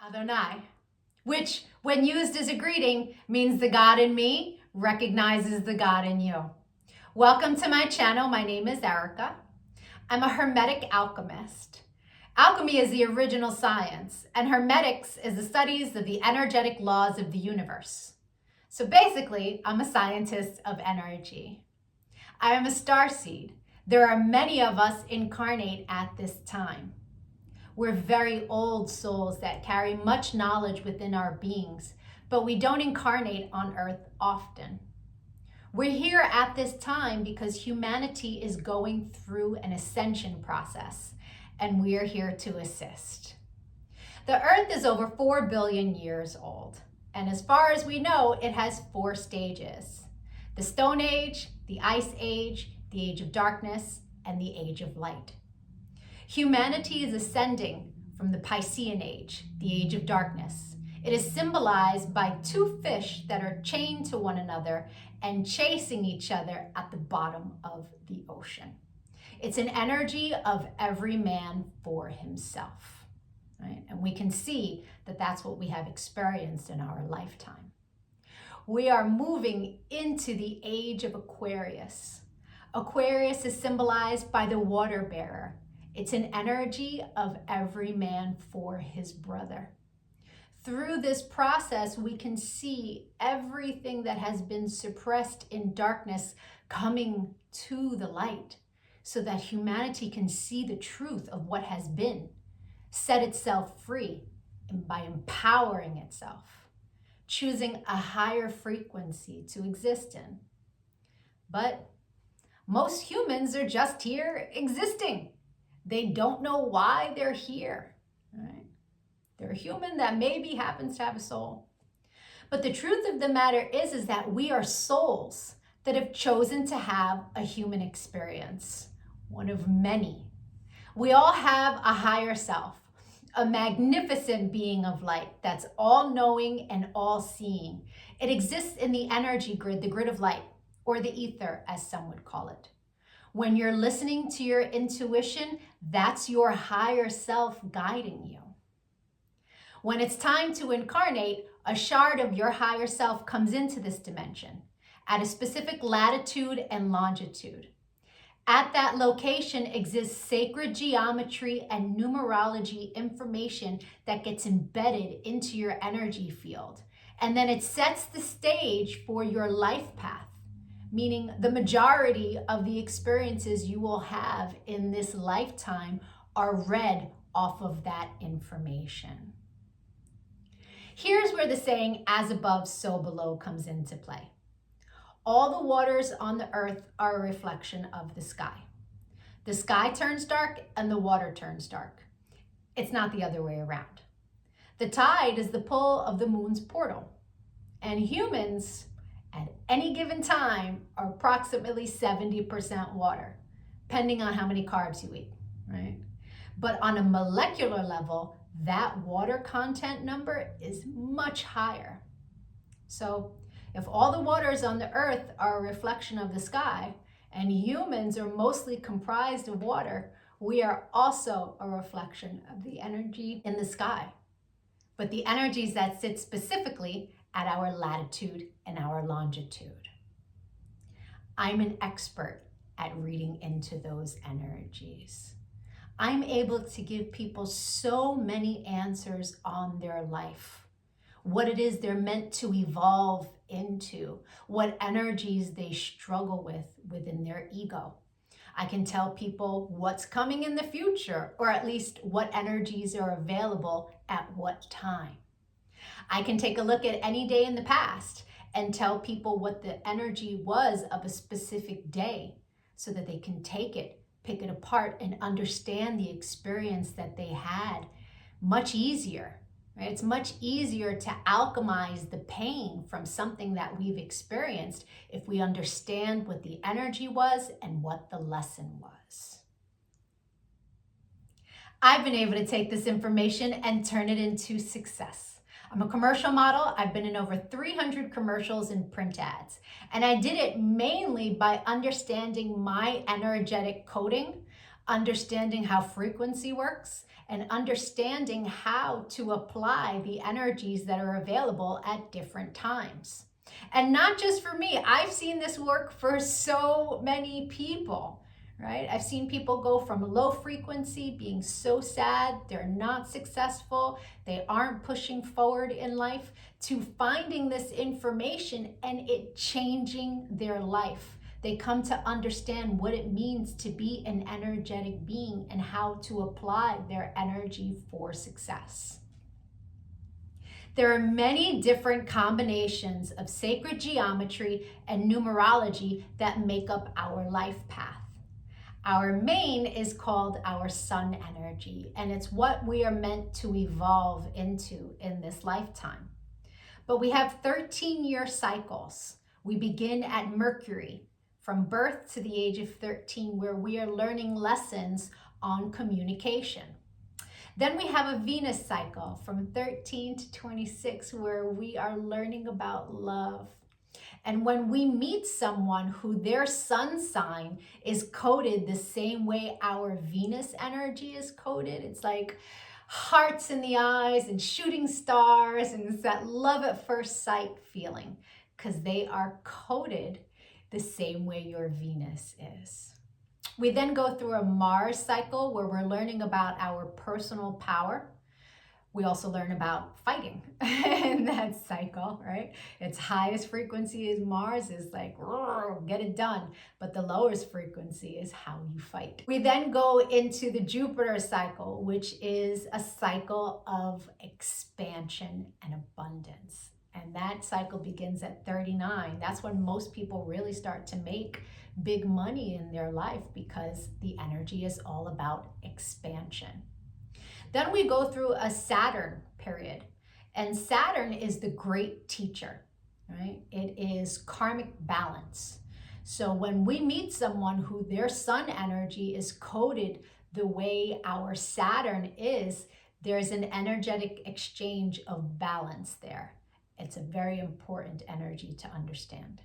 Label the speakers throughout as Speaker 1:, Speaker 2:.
Speaker 1: Adonai, which when used as a greeting means the God in me recognizes the God in you. Welcome to my channel. My name is Erica. I'm a Hermetic alchemist. Alchemy is the original science, and Hermetics is the studies of the energetic laws of the universe. So basically, I'm a scientist of energy. I am a starseed. There are many of us incarnate at this time. We're very old souls that carry much knowledge within our beings, but we don't incarnate on Earth often. We're here at this time because humanity is going through an ascension process, and we're here to assist. The Earth is over 4 billion years old, and as far as we know, it has 4 stages: the Stone Age, the Ice Age, the Age of Darkness, and the Age of Light. Humanity is ascending from the Piscean Age, the Age of Darkness. It is symbolized by 2 fish that are chained to one another and chasing each other at the bottom of the ocean. It's an energy of every man for himself, right? And we can see that that's what we have experienced in our lifetime. We are moving into the age of Aquarius. Aquarius is symbolized by the water bearer. It's an energy of every man for his brother. Through this process, we can see everything that has been suppressed in darkness coming to the light so that humanity can see the truth of what has been, set itself free, and by empowering itself, choosing a higher frequency to exist in. But most humans are just here existing. They don't know why they're here, right? They're a human that maybe happens to have a soul. But the truth of the matter is that we are souls that have chosen to have a human experience, one of many. We all have a higher self, a magnificent being of light that's all-knowing and all-seeing. It exists in the energy grid, the grid of light, or the ether, as some would call it. When you're listening to your intuition, that's your higher self guiding you. When it's time to incarnate, a shard of your higher self comes into this dimension at a specific latitude and longitude. At that location exists sacred geometry and numerology information that gets embedded into your energy field. And then it sets the stage for your life path, meaning the majority of the experiences you will have in this lifetime are read off of that information. Here's where the saying, as above, so below, comes into play. All the waters on the earth are a reflection of the sky. The sky turns dark and the water turns dark. It's not the other way around. The tide is the pull of the moon's portal, and humans at any given time are approximately 70% water, depending on how many carbs you eat, right? But on a molecular level, that water content number is much higher. So if all the waters on the earth are a reflection of the sky, and humans are mostly comprised of water, we are also a reflection of the energy in the sky. But the energies that sit specifically at our latitude and our longitude. I'm an expert at reading into those energies. I'm able to give people so many answers on their life, what it is they're meant to evolve into, what energies they struggle with within their ego. I can tell people what's coming in the future, or at least what energies are available at what time. I can take a look at any day in the past and tell people what the energy was of a specific day so that they can take it, pick it apart, and understand the experience that they had much easier, right? It's much easier to alchemize the pain from something that we've experienced if we understand what the energy was and what the lesson was. I've been able to take this information and turn it into success. I'm a commercial model. I've been in over 300 commercials and print ads. And I did it mainly by understanding my energetic coding understanding how frequency works, and understanding how to apply the energies that are available at different times. And not just for me, I've seen this work for so many people, right? I've seen people go from low frequency, being so sad, they're not successful, they aren't pushing forward in life, to finding this information and it changing their life. They come to understand what it means to be an energetic being and how to apply their energy for success. There are many different combinations of sacred geometry and numerology that make up our life path. Our main is called our sun energy, and it's what we are meant to evolve into in this lifetime. But we have 13-year cycles. We begin at Mercury, from birth to the age of 13, where we are learning lessons on communication. Then we have a Venus cycle from 13 to 26, where we are learning about love. And when we meet someone who their sun sign is coded the same way our Venus energy is coded, it's like hearts in the eyes and shooting stars, and it's that love at first sight feeling, because they are coded the same way your Venus is. We then go through a Mars cycle where we're learning about our personal power. We also learn about fighting in that cycle, right? Its highest frequency is Mars, is like, get it done. But the lowest frequency is how you fight. We then go into the Jupiter cycle, which is a cycle of expansion and abundance. And that cycle begins at 39. That's when most people really start to make big money in their life, because the energy is all about expansion. Then we go through a Saturn period, and Saturn is the great teacher, right? It is karmic balance. So when we meet someone who their sun energy is coded the way our Saturn is, there's an energetic exchange of balance there. It's a very important energy to understand.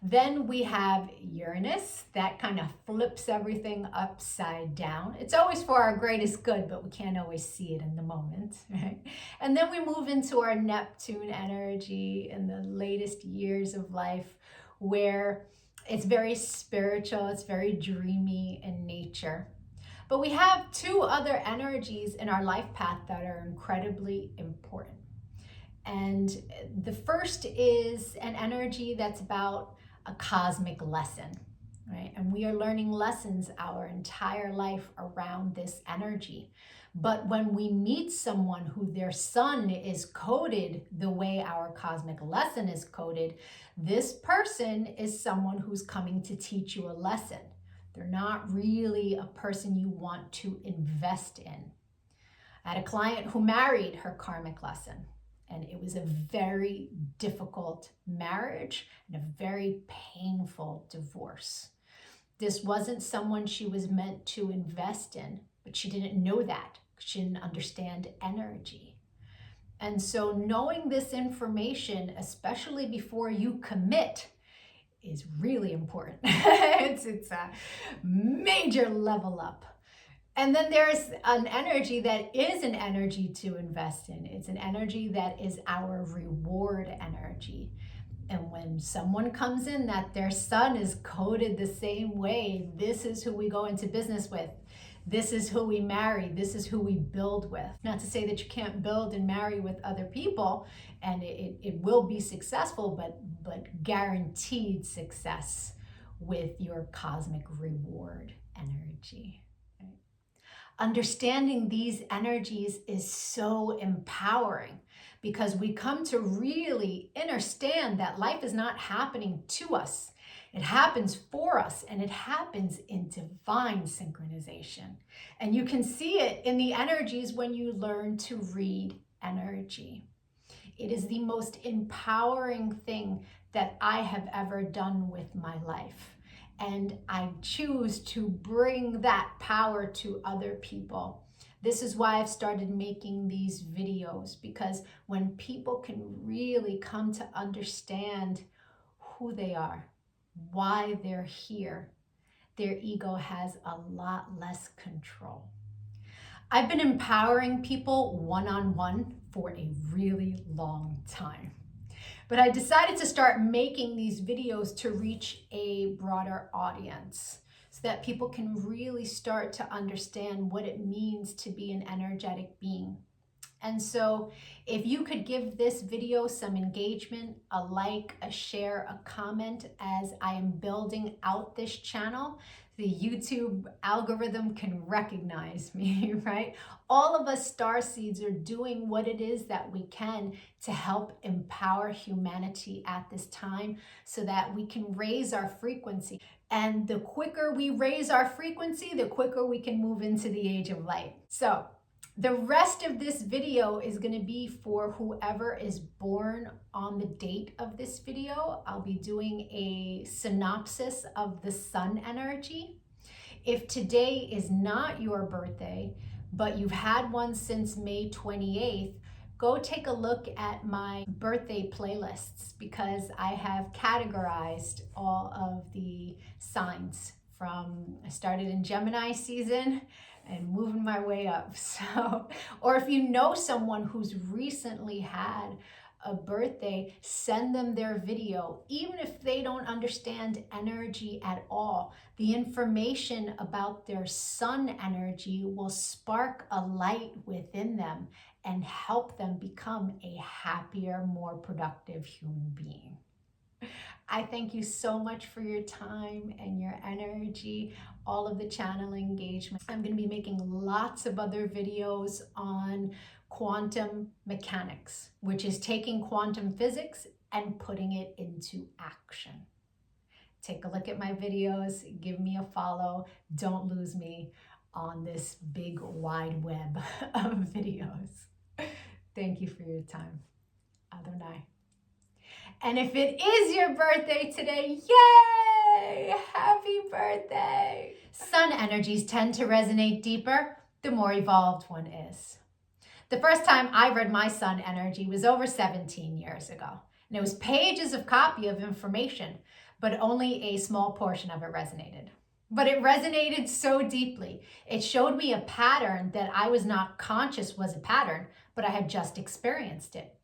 Speaker 1: Then we have Uranus, that kind of flips everything upside down. It's always for our greatest good, but we can't always see it in the moment, right? And then we move into our Neptune energy in the latest years of life, where it's very spiritual, it's very dreamy in nature. But we have two other energies in our life path that are incredibly important. And the first is an energy that's about a cosmic lesson, right? And we are learning lessons our entire life around this energy. But when we meet someone who their sun is coded the way our cosmic lesson is coded, this person is someone who's coming to teach you a lesson. They're not really a person you want to invest in. I had a client who married her karmic lesson, and it was a very difficult marriage and a very painful divorce. This wasn't someone she was meant to invest in, but she didn't know that. She didn't understand energy. And so knowing this information, especially before you commit, is really important. It's a major level up. And then there's an energy that is an energy to invest in. It's an energy that is our reward energy. And when someone comes in that their sun is coded the same way, this is who we go into business with. This is who we marry. This is who we build with. Not to say that you can't build and marry with other people, and it will be successful, but guaranteed success with your cosmic reward energy. Understanding these energies is so empowering, because we come to really understand that life is not happening to us. It happens for us, and it happens in divine synchronization. And you can see it in the energies when you learn to read energy. It is the most empowering thing that I have ever done with my life. And I choose to bring that power to other people. This is why I've started making these videos, because when people can really come to understand who they are, why they're here, their ego has a lot less control. I've been empowering people one-on-one for a really long time. But I decided to start making these videos to reach a broader audience so that people can really start to understand what it means to be an energetic being. And so if you could give this video some engagement, a like, a share, a comment as I am building out this channel, the YouTube algorithm can recognize me, right? All of us starseeds are doing what it is that we can to help empower humanity at this time so that we can raise our frequency. And the quicker we raise our frequency, the quicker we can move into the age of light. So the rest of this video is going to be for whoever is born on the date of this video. I'll be doing a synopsis of the sun energy. If today is not your birthday, but you've had one since May 28th, go take a look at my birthday playlists because I have categorized all of the signs from, I started in Gemini season and moving my way up. So, or if you know someone who's recently had a birthday, send them their video. Even if they don't understand energy at all, the information about their sun energy will spark a light within them and help them become a happier, more productive human being. I thank you so much for your time and your energy, all of the channel engagement. I'm going to be making lots of other videos on quantum mechanics, which is taking quantum physics and putting it into action. Take a look at my videos, give me a follow. Don't lose me on this big wide web of videos. Thank you for your time. Adonai. And if it is your birthday today, yay! Happy birthday! Sun energies tend to resonate deeper the more evolved one is. The first time I read my sun energy was over 17 years ago. And it was pages of copy of information, but only a small portion of it resonated. But it resonated so deeply. It showed me a pattern that I was not conscious was a pattern, but I had just experienced it.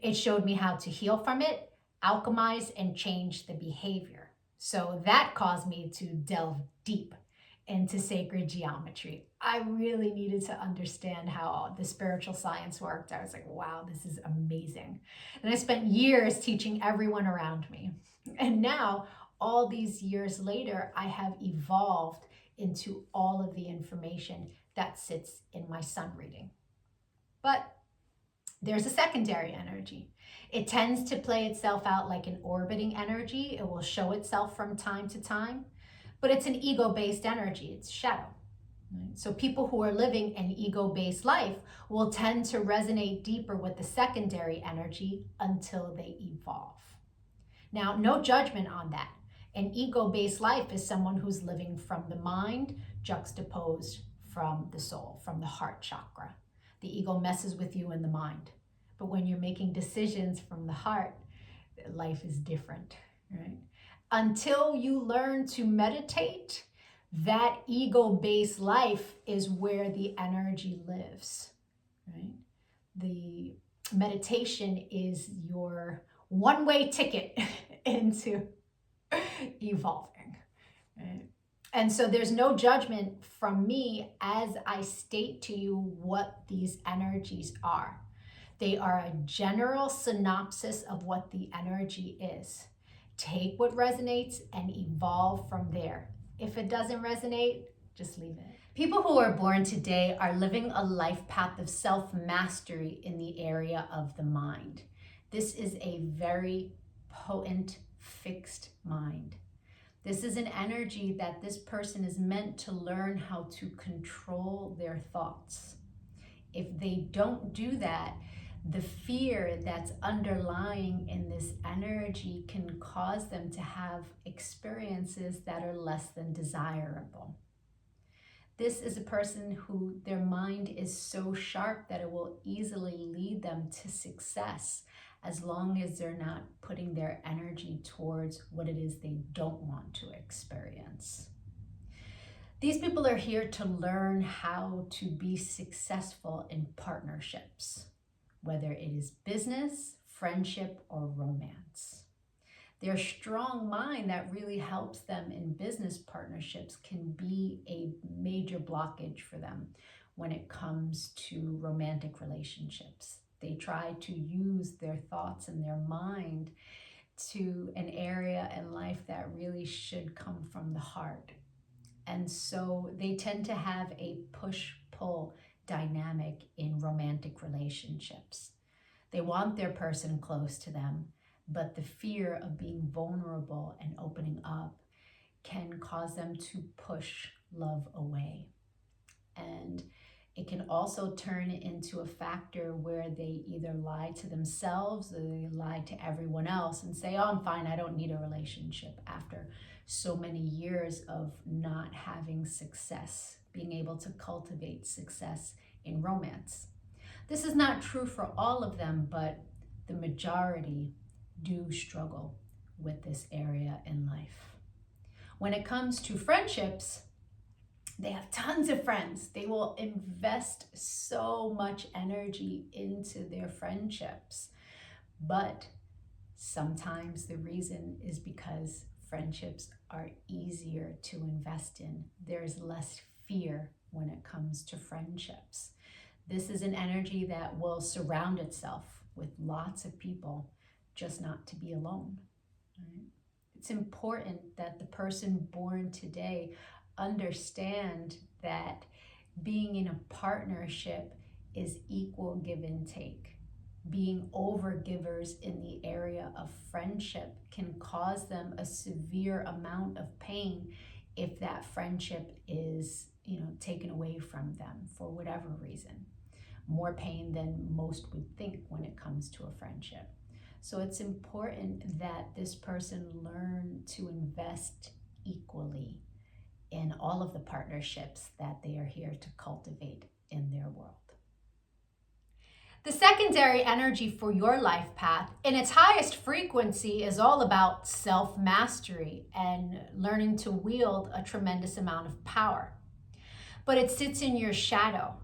Speaker 1: It showed me how to heal from it, alchemize, and change the behavior. So that caused me to delve deep into sacred geometry. I really needed to understand how the spiritual science worked. I was like, wow, this is amazing. And I spent years teaching everyone around me. And now, all these years later, I have evolved into all of the information that sits in my sun reading. But there's a secondary energy. It tends to play itself out like an orbiting energy. It will show itself from time to time, but it's an ego-based energy. It's shadow. Right? So people who are living an ego-based life will tend to resonate deeper with the secondary energy until they evolve. Now, no judgment on that. An ego-based life is someone who's living from the mind, juxtaposed from the soul, from the heart chakra. The ego messes with you in the mind. But when you're making decisions from the heart, life is different, right? Until you learn to meditate, that ego-based life is where the energy lives, right? The meditation is your one-way ticket into evolving, right? And so there's no judgment from me as I state to you what these energies are. They are a general synopsis of what the energy is. Take what resonates and evolve from there. If it doesn't resonate, just leave it. People who are born today are living a life path of self-mastery in the area of the mind. This is a very potent, fixed mind. This is an energy that this person is meant to learn how to control their thoughts. If they don't do that, the fear that's underlying in this energy can cause them to have experiences that are less than desirable. This is a person who their mind is so sharp that it will easily lead them to success as long as they're not putting their energy towards what it is they don't want to experience. These people are here to learn how to be successful in partnerships, whether it is business, friendship, or romance. Their strong mind that really helps them in business partnerships can be a major blockage for them when it comes to romantic relationships. They try to use their thoughts and their mind to an area in life that really should come from the heart. And so they tend to have a push-pull dynamic in romantic relationships. They want their person close to them, but the fear of being vulnerable and opening up can cause them to push love away. And it can also turn into a factor where they either lie to themselves or they lie to everyone else and say, oh, I'm fine, I don't need a relationship, after so many years of not having success, being able to cultivate success in romance. This is not true for all of them, but the majority do struggle with this area in life. When it comes to friendships, they have tons of friends. They will invest so much energy into their friendships. But sometimes the reason is because friendships are easier to invest in. There's less fear when it comes to friendships. This is an energy that will surround itself with lots of people, just not to be alone. Right? It's important that the person born today understand that being in a partnership is equal give and take. Being overgivers in the area of friendship can cause them a severe amount of pain if that friendship is, taken away from them for whatever reason. More pain than most would think when it comes to a friendship. So it's important that this person learn to invest equally in all of the partnerships that they are here to cultivate in their world. The secondary energy for your life path, in its highest frequency, is all about self-mastery and learning to wield a tremendous amount of power. But it sits in your shadow,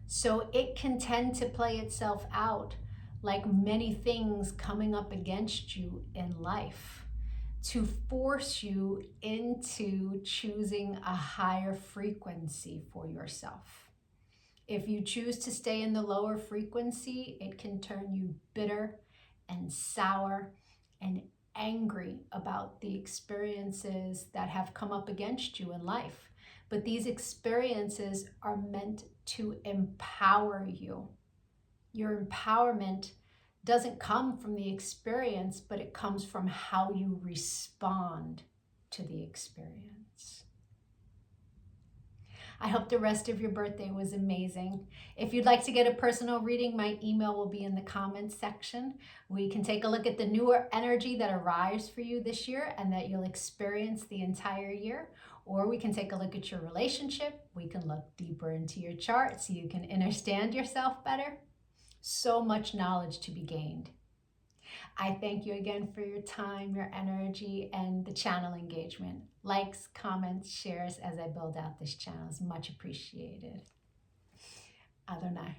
Speaker 1: so it can tend to play itself out like many things coming up against you in life, to force you into choosing a higher frequency for yourself. If you choose to stay in the lower frequency, it can turn you bitter and sour and angry about the experiences that have come up against you in life. But these experiences are meant to empower you. Your empowerment doesn't come from the experience, but it comes from how you respond to the experience. I hope the rest of your birthday was amazing. If you'd like to get a personal reading, my email will be in the comments section. We can take a look at the newer energy that arrives for you this year and that you'll experience the entire year. Or we can take a look at your relationship. We can look deeper into your chart so you can understand yourself better. So much knowledge to be gained. I thank you again for your time, your energy, and the channel engagement. Likes, comments, shares as I build out this channel is much appreciated. Adonai.